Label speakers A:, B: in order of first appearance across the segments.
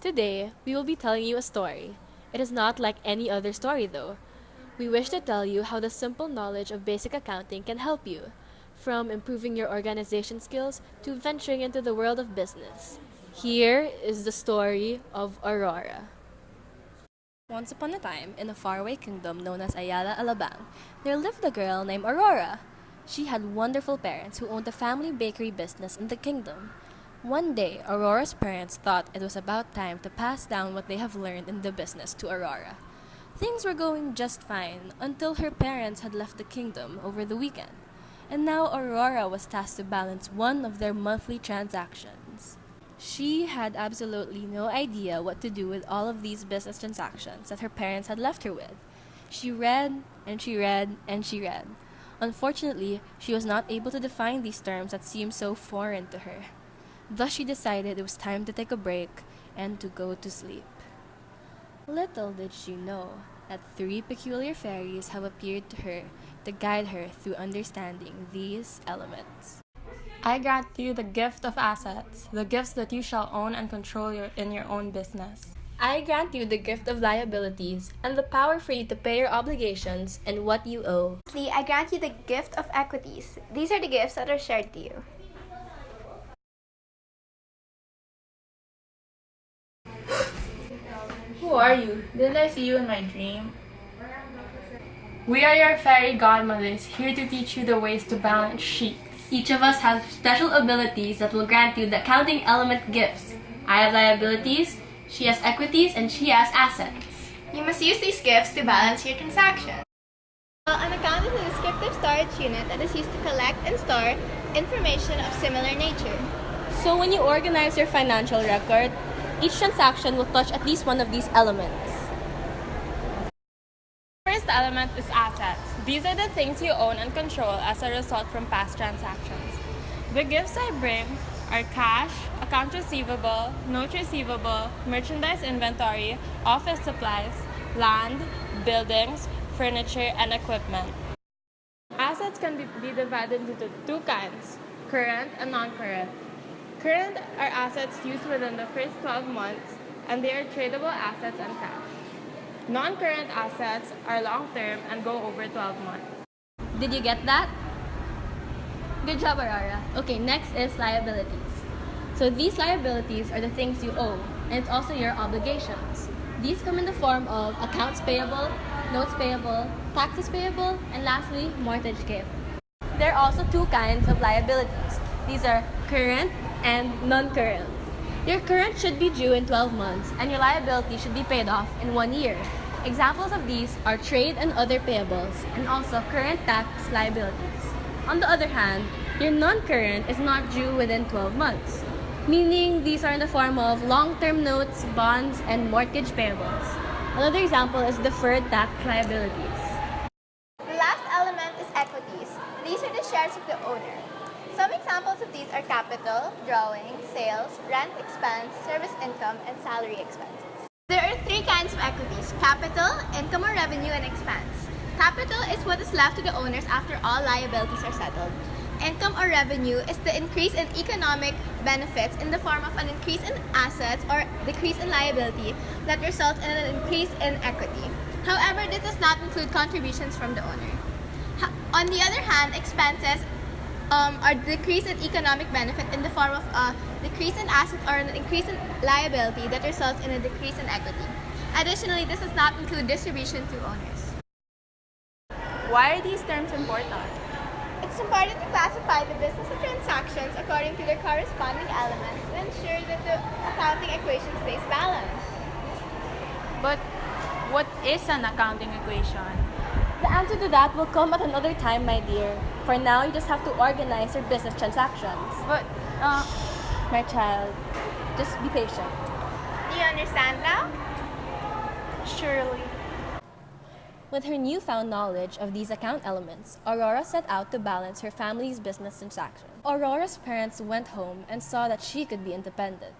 A: Today, we will be telling you a story. It is not like any other story, though. We wish to tell you how the simple knowledge of basic accounting can help you, from improving your organization skills to venturing into the world of business. Here is the story of Aurora. Once upon a time, in a faraway kingdom known as Ayala Alabang, there lived a girl named Aurora. She had wonderful parents who owned a family bakery business in the kingdom. One day, Aurora's parents thought it was about time to pass down what they have learned in the business to Aurora. Things were going just fine until her parents had left the kingdom over the weekend, and now Aurora was tasked to balance one of their monthly transactions. She had absolutely no idea what to do with all of these business transactions that her parents had left her with. She read and she read and she read. Unfortunately, she was not able to define these terms that seemed so foreign to her. Thus, she decided it was time to take a break and to go to sleep. Little did she know that three peculiar fairies have appeared to her to guide her through understanding these elements.
B: I grant you the gift of assets, the gifts that you shall own and control in your own business.
A: I grant you the gift of liabilities and the power for you to pay your obligations and what you owe.
C: Lastly, I grant you the gift of equities. These are the gifts that are shared to you.
D: Who are you? Didn't I see you in my dream?
B: We are your fairy godmothers, here to teach you the ways to balance sheets.
E: Each of us has special abilities that will grant you the accounting element gifts. I have liabilities, she has equities, and she has assets.
C: You must use these gifts to balance your transactions. An account is a descriptive storage unit that is used to collect and store information of similar nature.
A: So when you organize your financial record, each transaction will touch at least one of these elements.
B: First element is assets. These are the things you own and control as a result from past transactions. The gifts I bring are cash, accounts receivable, notes receivable, merchandise inventory, office supplies, land, buildings, furniture, and equipment. Assets can be divided into two kinds, current and non-current. Current are assets used within the first 12 months, and they are tradable assets and cash. Non-current assets are long-term and go over 12 months.
E: Did you get that? Good job, Aurora. Okay, next is liabilities.
A: So these liabilities are the things you owe, and it's also your obligations. These come in the form of accounts payable, notes payable, taxes payable, and lastly, mortgage payable. There are also two kinds of liabilities. These are current and non-current. Your current should be due in 12 months, and your liability should be paid off in 1 year. Examples of these are trade and other payables, and also current tax liabilities. On the other hand, your non-current is not due within 12 months, meaning these are in the form of long-term notes, bonds, and mortgage payables. Another example is deferred tax liabilities.
C: The last element is equities. These are the shares of the owner. Some examples of these are capital, drawing, sales, rent expense, service income, and salary expenses. There are three kinds of equities: capital, income or revenue, and expense. Capital is what is left to the owners after all liabilities are settled. Income or revenue is the increase in economic benefits in the form of an increase in assets or decrease in liability that results in an increase in equity. However, this does not include contributions from the owner. On the other hand, expenses are decrease in economic benefit in the form of a decrease in assets or an increase in liability that results in a decrease in equity. Additionally, this does not include distribution to owners.
D: Why are these terms important?
C: It's important to classify the business of transactions according to their corresponding elements to ensure that the accounting equation stays balanced.
D: But what is an accounting equation?
A: The answer to that will come at another time, my dear. For now, you just have to organize your business transactions.
D: But,
A: My child, just be patient.
C: Do you understand now?
D: surely.
A: With her newfound knowledge of these account elements, Aurora set out to balance her family's business transactions. Aurora's parents went home and saw that she could be independent.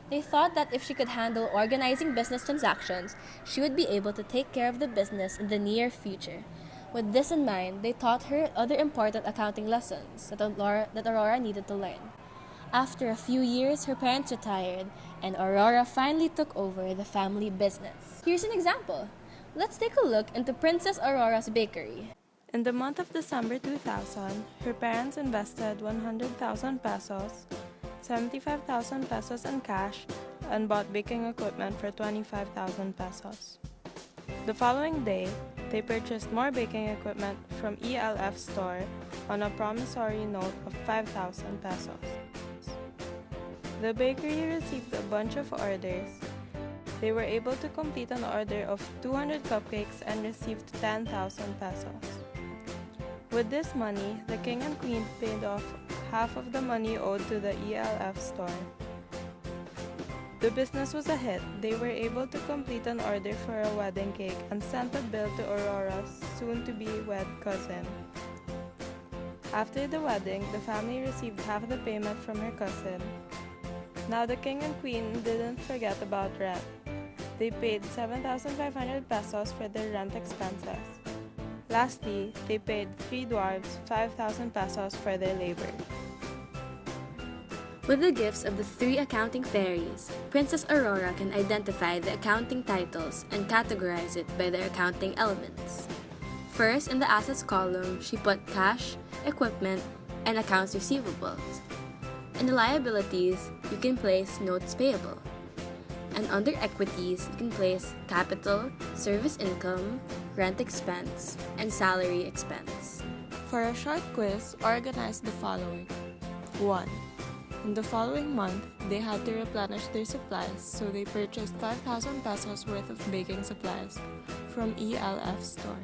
A: They thought that if she could handle organizing business transactions, she would be able to take care of the business in the near future. With this in mind, they taught her other important accounting lessons that Aurora needed to learn. After a few years, her parents retired, and Aurora finally took over the family business. Here's an example. Let's take a look into Princess Aurora's bakery.
B: In the month of December 2000, her parents invested 100,000 pesos, 75,000 pesos in cash, and bought baking equipment for 25,000 pesos. The following day, they purchased more baking equipment from ELF store on a promissory note of 5,000 pesos. The bakery received a bunch of orders. They were able to complete an order of 200 cupcakes and received 10,000 pesos. With this money, the king and queen paid off half of the money owed to the ELF store. The business was a hit. They were able to complete an order for a wedding cake and sent a bill to Aurora's soon-to-be wed cousin. After the wedding, the family received half the payment from her cousin. Now the king and queen didn't forget about rent. They paid 7,500 pesos for their rent expenses. Lastly, they paid 3 dwarves 5,000 pesos for their labor.
A: With the gifts of the 3 accounting fairies, Princess Aurora can identify the accounting titles and categorize it by their accounting elements. First, in the assets column, she put cash, equipment, and accounts receivables. In the liabilities, you can place notes payable. And under equities, you can place capital, service income, rent expense, and salary expense.
B: For a short quiz, organize the following. 1. In the following month, they had to replenish their supplies, so they purchased 5,000 pesos worth of baking supplies from ELF store.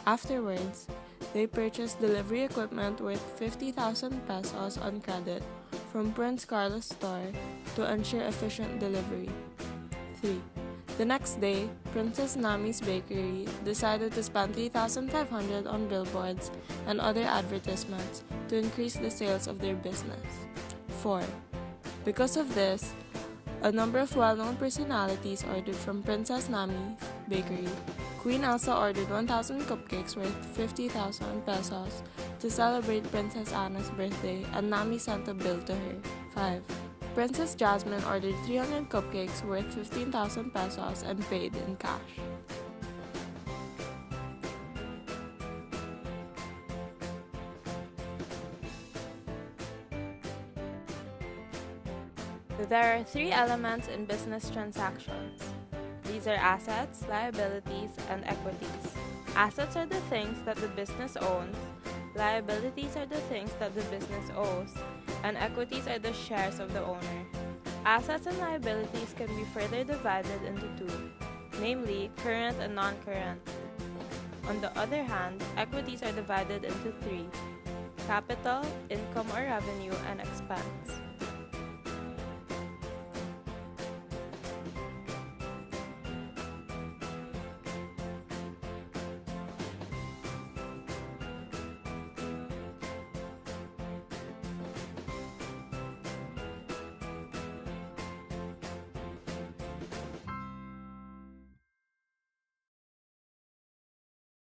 B: Afterwards, they purchased delivery equipment worth 50,000 pesos on credit from Prince Carlos store to ensure efficient delivery. 3. The next day, Princess Nami's bakery decided to spend 3,500 on billboards and other advertisements to increase the sales of their business. 4. Because of this, a number of well-known personalities ordered from Princess Nami's bakery. Queen Elsa ordered 1,000 cupcakes worth 50,000 pesos to celebrate Princess Anna's birthday, and Nami sent a bill to her. 5. Princess Jasmine ordered 300 cupcakes worth 15,000 pesos and paid in cash. There are 3 elements in business transactions. These are assets, liabilities, and equities. Assets are the things that the business owns, liabilities are the things that the business owes, and equities are the shares of the owner. Assets and liabilities can be further divided into 2, namely current and non-current. On the other hand, equities are divided into 3, capital, income or revenue, and expense.